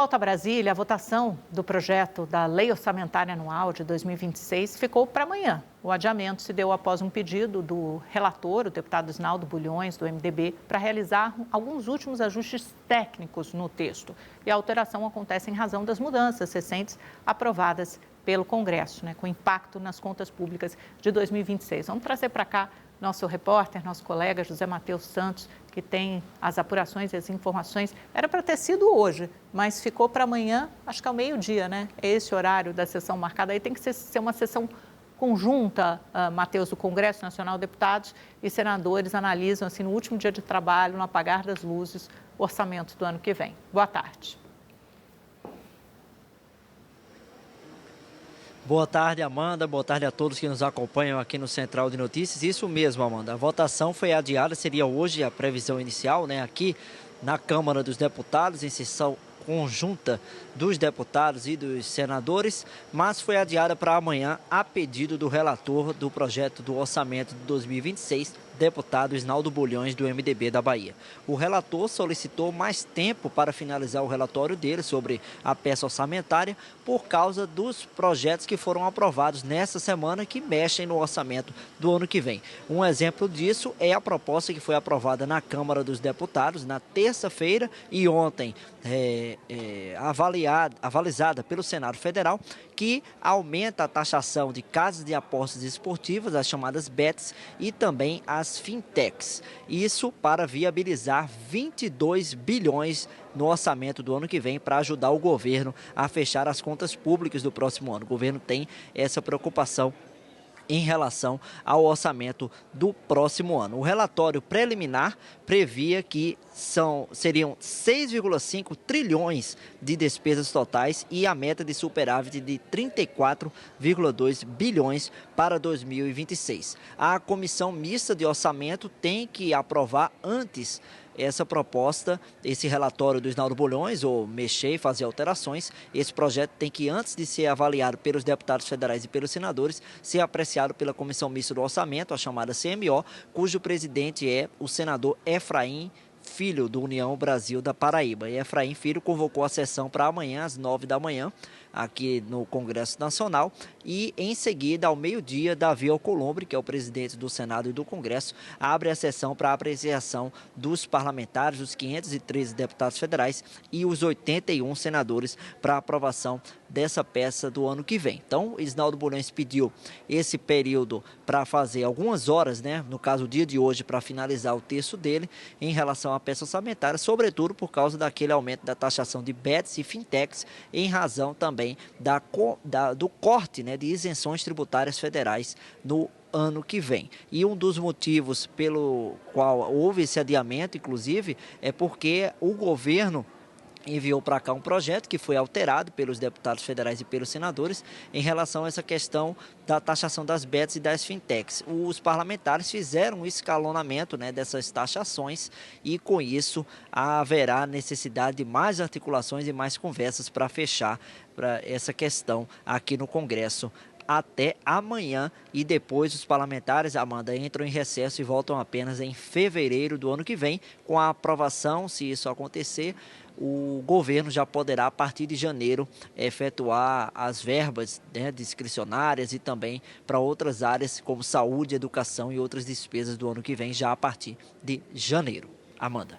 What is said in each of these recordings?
Volta a Brasília, a votação do projeto da Lei Orçamentária Anual de 2026 ficou para amanhã. O adiamento se deu após um pedido do relator, o deputado Isnaldo Bulhões, do MDB, para realizar alguns últimos ajustes técnicos no texto. E a alteração acontece em razão das mudanças recentes aprovadas pelo Congresso, com impacto nas contas públicas de 2026. Vamos trazer para cá nosso repórter, nosso colega José Matheus Santos, que tem as apurações e as informações. Era para ter sido hoje, mas ficou para amanhã, acho que é o meio-dia, É esse horário da sessão marcada. Aí tem que ser uma sessão conjunta, Matheus, do Congresso Nacional, deputados e senadores analisam, assim, no último dia de trabalho, no apagar das luzes, o orçamento do ano que vem. Boa tarde. Boa tarde, Amanda. Boa tarde a todos que nos acompanham aqui no Central de Notícias. Isso mesmo, Amanda. A votação foi adiada, seria hoje a previsão inicial, aqui na Câmara dos Deputados, em sessão conjunta dos deputados e dos senadores, mas foi adiada para amanhã a pedido do relator do projeto do orçamento de 2026, deputado Isnaldo Bulhões, do MDB da Bahia. O relator solicitou mais tempo para finalizar o relatório dele sobre a peça orçamentária por causa dos projetos que foram aprovados nessa semana que mexem no orçamento do ano que vem. Um exemplo disso é a proposta que foi aprovada na Câmara dos Deputados na terça-feira e ontem avalizada pelo Senado Federal, que aumenta a taxação de casas de apostas esportivas, as chamadas bets, e também as fintechs. Isso para viabilizar 22 bilhões no orçamento do ano que vem para ajudar o governo a fechar as contas públicas do próximo ano. O governo tem essa preocupação em relação ao orçamento do próximo ano. O relatório preliminar previa que seriam 6,5 trilhões de despesas totais e a meta de superávit de 34,2 bilhões para 2026. A Comissão Mista de Orçamento tem que aprovar antes essa proposta, esse relatório do Isnaldo Bulhões, ou mexer e fazer alterações. Esse projeto tem que, antes de ser avaliado pelos deputados federais e pelos senadores, ser apreciado pela Comissão Mista do Orçamento, a chamada CMO, cujo presidente é o senador Efraim Filho, do União Brasil da Paraíba. E Efraim Filho convocou a sessão para amanhã, às 9 da manhã, aqui no Congresso Nacional, e em seguida, ao meio-dia, Davi Alcolumbre, que é o presidente do Senado e do Congresso, abre a sessão para apreciação dos parlamentares, os 513 deputados federais e os 81 senadores para aprovação dessa peça do ano que vem. Então, Isnaldo Bulhões pediu esse período para fazer algumas horas, no caso o dia de hoje, para finalizar o texto dele em relação à peça orçamentária, sobretudo por causa daquele aumento da taxação de bets e fintechs, em razão também do corte de isenções tributárias federais no ano que vem. E um dos motivos pelo qual houve esse adiamento, inclusive, é porque o governo enviou para cá um projeto que foi alterado pelos deputados federais e pelos senadores em relação a essa questão da taxação das bets e das fintechs. Os parlamentares fizeram um escalonamento dessas taxações e, com isso, haverá necessidade de mais articulações e mais conversas para fechar essa questão aqui no Congresso até amanhã, e depois os parlamentares, Amanda, entram em recesso e voltam apenas em fevereiro do ano que vem. Com a aprovação, se isso acontecer, o governo já poderá, a partir de janeiro, efetuar as verbas discricionárias e também para outras áreas como saúde, educação e outras despesas do ano que vem, já a partir de janeiro. Amanda.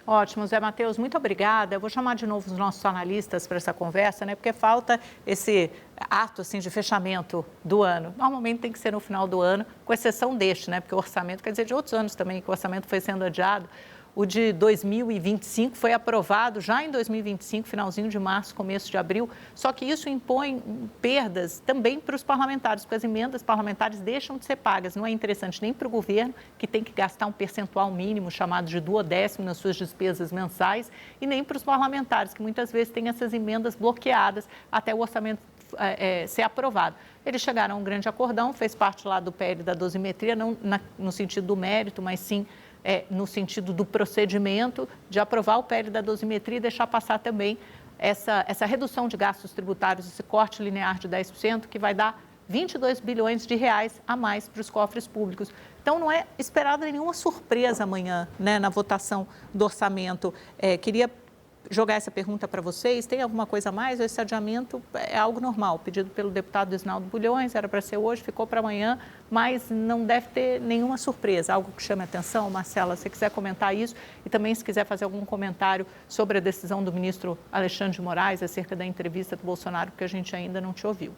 Ótimo, Zé Matheus, muito obrigada. Eu vou chamar de novo os nossos analistas para essa conversa, porque falta esse ato assim, de fechamento do ano. Normalmente tem que ser no final do ano, com exceção deste, porque o orçamento, quer dizer, de outros anos também, que o orçamento foi sendo adiado. O de 2025 foi aprovado já em 2025, finalzinho de março, começo de abril, só que isso impõe perdas também para os parlamentares, porque as emendas parlamentares deixam de ser pagas. Não é interessante nem para o governo, que tem que gastar um percentual mínimo, chamado de duodécimo, nas suas despesas mensais, e nem para os parlamentares, que muitas vezes têm essas emendas bloqueadas até o orçamento ser aprovado. Eles chegaram a um grande acordão, fez parte lá do PL da dosimetria, não no sentido do mérito, mas sim no sentido do procedimento de aprovar o PL da dosimetria e deixar passar também essa redução de gastos tributários, esse corte linear de 10%, que vai dar 22 bilhões de reais a mais para os cofres públicos. Então, não é esperada nenhuma surpresa amanhã, na votação do orçamento. Queria jogar essa pergunta para vocês, tem alguma coisa a mais? Esse adiamento é algo normal, pedido pelo deputado Isnaldo Bulhões, era para ser hoje, ficou para amanhã, mas não deve ter nenhuma surpresa, algo que chame a atenção. Marcela, se você quiser comentar isso e também se quiser fazer algum comentário sobre a decisão do ministro Alexandre de Moraes acerca da entrevista do Bolsonaro, porque a gente ainda não te ouviu.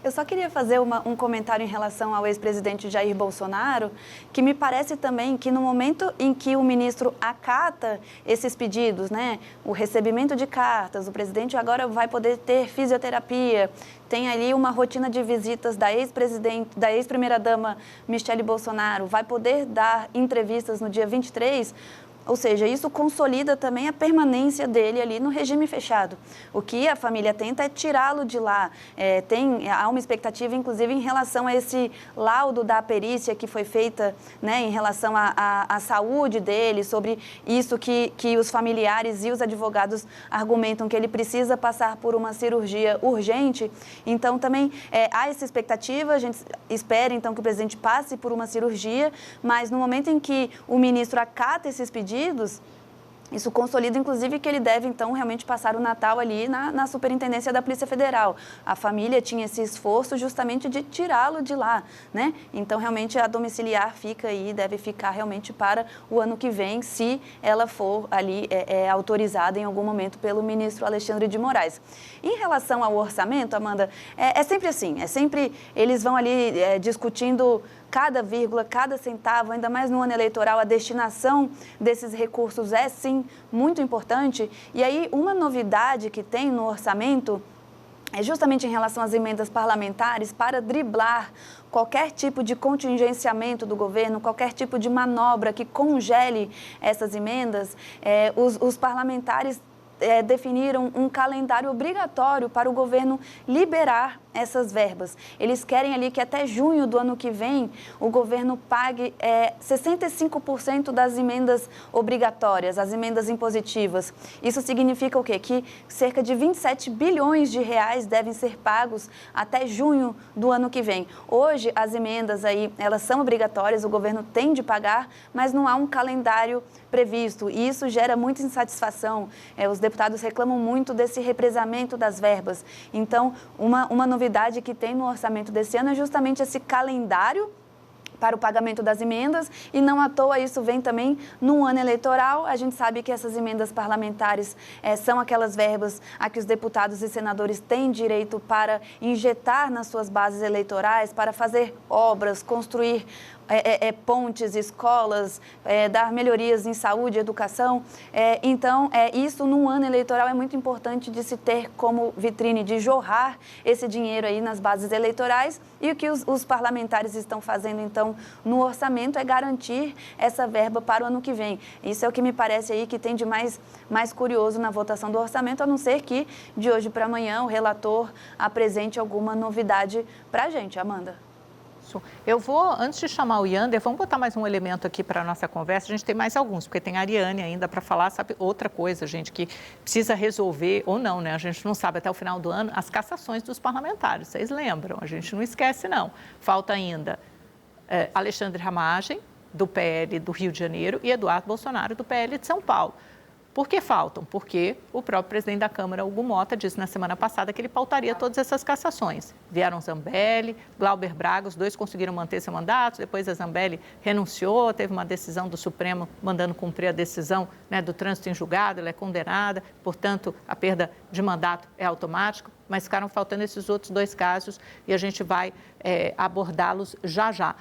Eu só queria fazer um comentário em relação ao ex-presidente Jair Bolsonaro, que me parece também que no momento em que o ministro acata esses pedidos, né, o recebimento de cartas, o presidente agora vai poder ter fisioterapia, tem ali uma rotina de visitas da ex-primeira-dama Michele Bolsonaro, vai poder dar entrevistas no dia 23, ou seja, isso consolida também a permanência dele ali no regime fechado. O que a família tenta é tirá-lo de lá. Há uma expectativa, inclusive, em relação a esse laudo da perícia que foi feita, né, em relação à saúde dele, sobre isso que os familiares e os advogados argumentam que ele precisa passar por uma cirurgia urgente. Então, também há essa expectativa, a gente espera, então, que o presidente passe por uma cirurgia, mas no momento em que o ministro acata esses pedidos, isso consolida, inclusive, que ele deve, então, realmente passar o Natal ali na Superintendência da Polícia Federal. A família tinha esse esforço justamente de tirá-lo de lá, né? Então, realmente, a domiciliar fica aí, deve ficar realmente para o ano que vem, se ela for ali autorizada em algum momento pelo ministro Alexandre de Moraes. Em relação ao orçamento, Amanda, é sempre assim, eles vão ali discutindo cada vírgula, cada centavo, ainda mais no ano eleitoral, a destinação desses recursos é, sim, muito importante. E aí, uma novidade que tem no orçamento é justamente em relação às emendas parlamentares para driblar qualquer tipo de contingenciamento do governo, qualquer tipo de manobra que congele essas emendas. Os parlamentares definiram um calendário obrigatório para o governo liberar essas verbas. Eles querem ali que até junho do ano que vem o governo pague 65% das emendas obrigatórias, as emendas impositivas. Isso significa o quê? Que cerca de 27 bilhões de reais devem ser pagos até junho do ano que vem. Hoje, as emendas aí, elas são obrigatórias, o governo tem de pagar, mas não há um calendário previsto. E isso gera muita insatisfação. Os deputados reclamam muito desse represamento das verbas. Então, uma novidade que tem no orçamento desse ano é justamente esse calendário para o pagamento das emendas, e não à toa isso vem também no ano eleitoral. A gente sabe que essas emendas parlamentares são aquelas verbas a que os deputados e senadores têm direito para injetar nas suas bases eleitorais, para fazer obras, construir pontes, escolas, dar melhorias em saúde, educação. Então, isso num ano eleitoral é muito importante de se ter como vitrine, de jorrar esse dinheiro aí nas bases eleitorais, e o que os parlamentares estão fazendo, então, no orçamento é garantir essa verba para o ano que vem. Isso é o que me parece aí que tem de mais curioso na votação do orçamento, a não ser que de hoje para amanhã o relator apresente alguma novidade para a gente, Amanda. Eu vou, antes de chamar o Yander, vamos botar mais um elemento aqui para a nossa conversa. A gente tem mais alguns, porque tem a Ariane ainda para falar, sabe, outra coisa, gente, que precisa resolver, ou não, né? A gente não sabe até o final do ano, as cassações dos parlamentares. Vocês lembram? A gente não esquece, não. Falta ainda Alexandre Ramagem, do PL do Rio de Janeiro, e Eduardo Bolsonaro, do PL de São Paulo. Por que faltam? Porque o próprio presidente da Câmara, Hugo Mota, disse na semana passada que ele pautaria todas essas cassações. Vieram Zambelli, Glauber Braga, os dois conseguiram manter seu mandato, depois a Zambelli renunciou, teve uma decisão do Supremo mandando cumprir a decisão, né, do trânsito em julgado, ela é condenada, portanto, a perda de mandato é automática, mas ficaram faltando esses outros dois casos e a gente vai abordá-los já já.